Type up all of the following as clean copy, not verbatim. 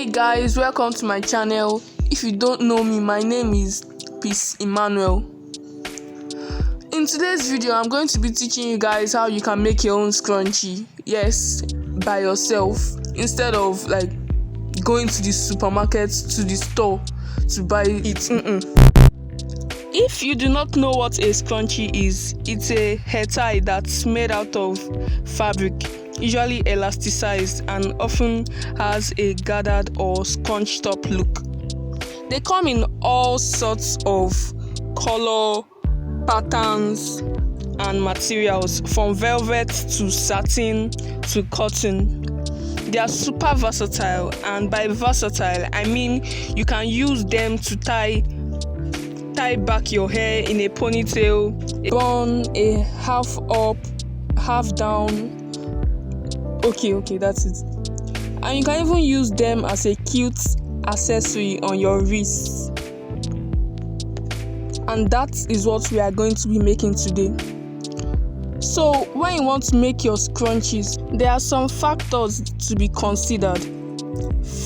Hey guys, welcome to my channel. If you don't know me, my name is Peace Emmanuel. In today's video, I'm going to be teaching you guys how you can make your own scrunchie. Yes, by yourself, instead of like going to the supermarket, to the store to buy it. If you do not know what a scrunchie is, it's a hair tie that's made out of fabric, usually elasticized, and often has a gathered or scrunched up look. They come in all sorts of color, patterns, and materials, from velvet to satin to cotton. They are super versatile, and by versatile I mean you can use them to tie back your hair in a ponytail, a bun, a half up, half down. Okay, that's it. And you can even use them as a cute accessory on your wrists. And that is what we are going to be making today. So when you want to make your scrunchies, there are some factors to be considered.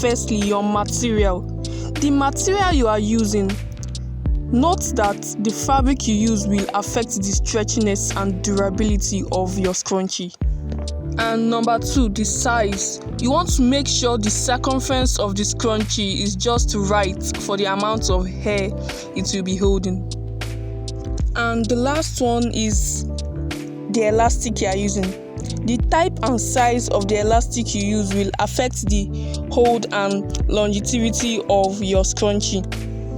Firstly, your material. The material you are using. Note that the fabric you use will affect the stretchiness and durability of your scrunchie. And number 2, the size. You want to make sure the circumference of the scrunchie is just right for the amount of hair it will be holding. And the last one is the elastic you are using. The type and size of the elastic you use will affect the hold and longevity of your scrunchie.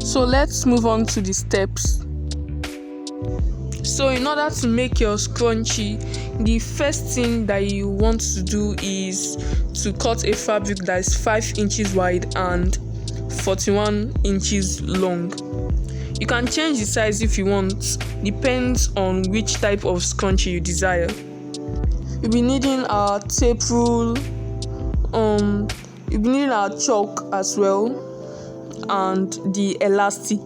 So let's move on to the steps. So in order to make your scrunchie, the first thing that you want to do is to cut a fabric that is 5 inches wide and 41 inches long. You can change the size if you want, depends on which type of scrunchie you desire. You'll be needing a tape rule, you'll be needing a chalk as well, and the elastic.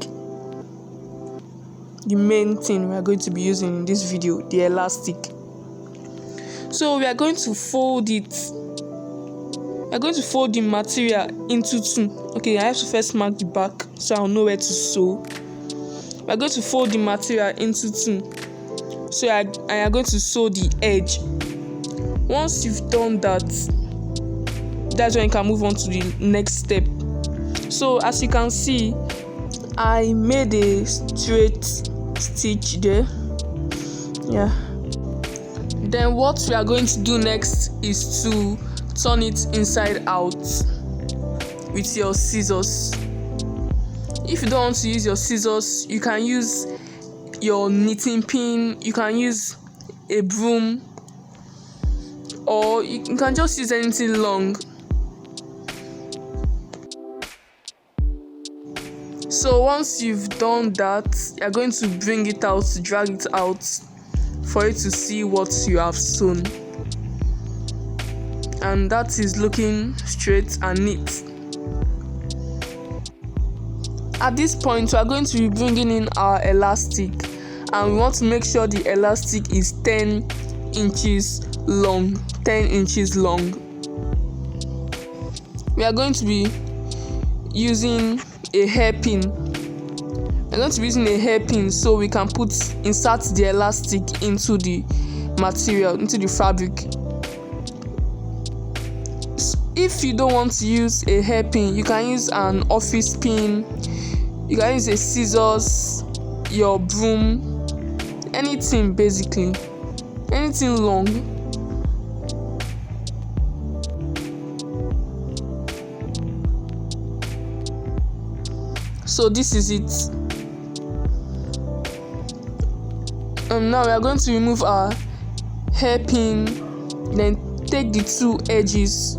The main thing we are going to be using in this video, the elastic. So we are going to fold it. We are going to fold the material into 2. Okay, I have to first mark the back so I'll know where to sew. We are going to fold the material into 2. So I am going to sew the edge. Once you've done that, that's when you can move on to the next step. So as you can see, I made a straight stitch there. Yeah. Then what we are going to do next is to turn it inside out with your scissors. If you don't want to use your scissors, you can use your knitting pin, you can use a broom, or you can just use anything long. So once you've done that, you're going to bring it out, drag it out for you to see what you have sewn. And that is looking straight and neat. At this point, we are going to be bringing in our elastic, and we want to make sure the elastic is 10 inches long. 10 inches long. We are going to be using a hairpin. We're going to be using a hairpin so we can insert the elastic into the material, into the fabric. So if you don't want to use a hairpin, you can use an office pin, you can use a scissors, your broom, anything basically, anything long. So this is it. Now we are going to remove our hairpin, then take the 2 edges,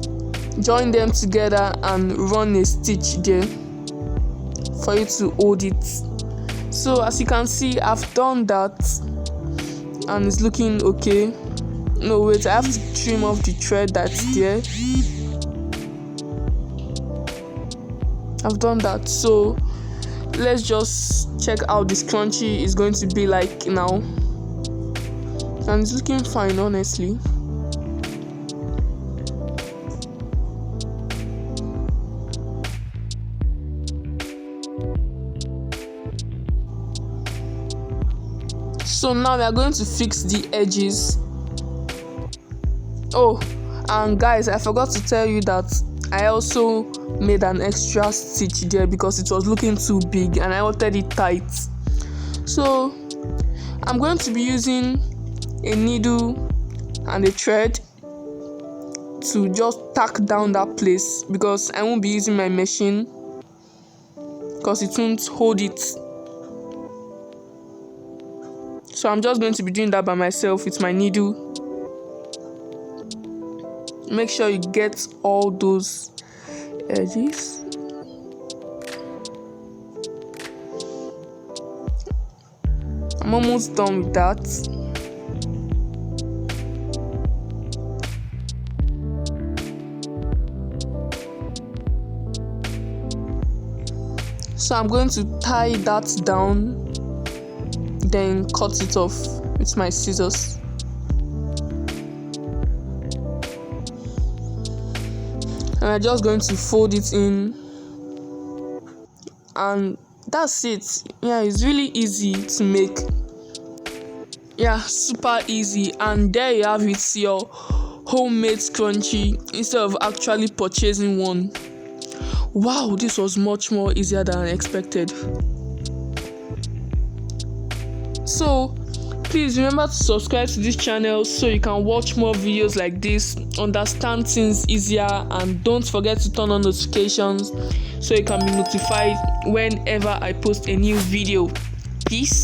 join them together and run a stitch there for you to hold it. So as you can see, I've done that and it's looking okay. No wait, I have to trim off the thread that's there. I've done that. So let's just check how the scrunchie is going to be like now. And it's looking fine, honestly. So now we are going to fix the edges. Oh, and guys, I forgot to tell you that I also made an extra stitch there because it was looking too big and I wanted it tight. So I'm going to be using a needle and a thread to just tack down that place because I won't be using my machine because it won't hold it. So I'm just going to be doing that by myself with my needle. Make sure you get all those edges. I'm almost done with that. So I'm going to tie that down, then cut it off with my scissors. And I'm just going to fold it in, and that's it. Yeah, it's really easy to make. Yeah, super easy. And there you have it, your homemade scrunchie instead of actually purchasing one. Wow, this was much more easier than I expected. So please remember to subscribe to this channel so you can watch more videos like this, understand things easier, and don't forget to turn on notifications so you can be notified whenever I post a new video. Peace.